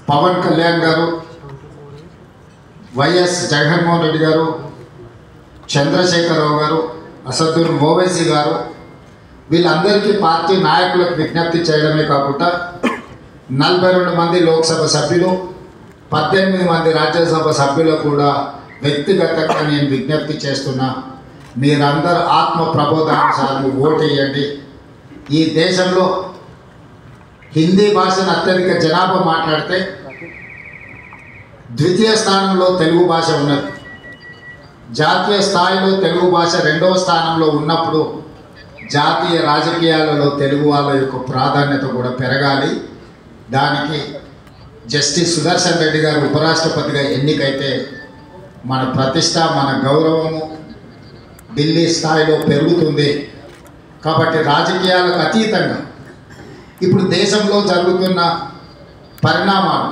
పవన్ కళ్యాణ్ గారు, వైఎస్ జగన్మోహన్ రెడ్డి గారు, చంద్రశేఖరరావు గారు, అసదుద్దీన్ ఓవైసీ గారు, వీళ్ళందరికీ పార్టీ నాయకులకు విజ్ఞప్తి చేయడమే కాకుండా 42 మంది లోక్సభ సభ్యులు, 18 మంది రాజ్యసభ సభ్యులకు కూడా వ్యక్తిగతంగా నేను విజ్ఞప్తి చేస్తున్నా. మీరందరూ ఆత్మ ప్రబోధానుసారం ఓటేయండి. ఈ దేశంలో హిందీ భాషను అత్యధిక జనాభా మాట్లాడితే ద్వితీయ స్థానంలో తెలుగు భాష ఉన్నది. జాతీయ స్థాయిలో తెలుగు భాష 2వ స్థానంలో ఉన్నప్పుడు జాతీయ రాజకీయాలలో తెలుగు వాళ్ళ యొక్క ప్రాధాన్యత కూడా పెరగాలి. దానికి జస్టిస్ సుదర్శన్ రెడ్డి గారు ఉపరాష్ట్రపతిగా ఎన్నికైతే మన ప్రతిష్ట, మన గౌరవము ఢిల్లీ స్థాయిలో పెరుగుతుంది. కాబట్టి రాజకీయాలకు అతీతంగా ఇప్పుడు దేశంలో జరుగుతున్న పరిణామాలు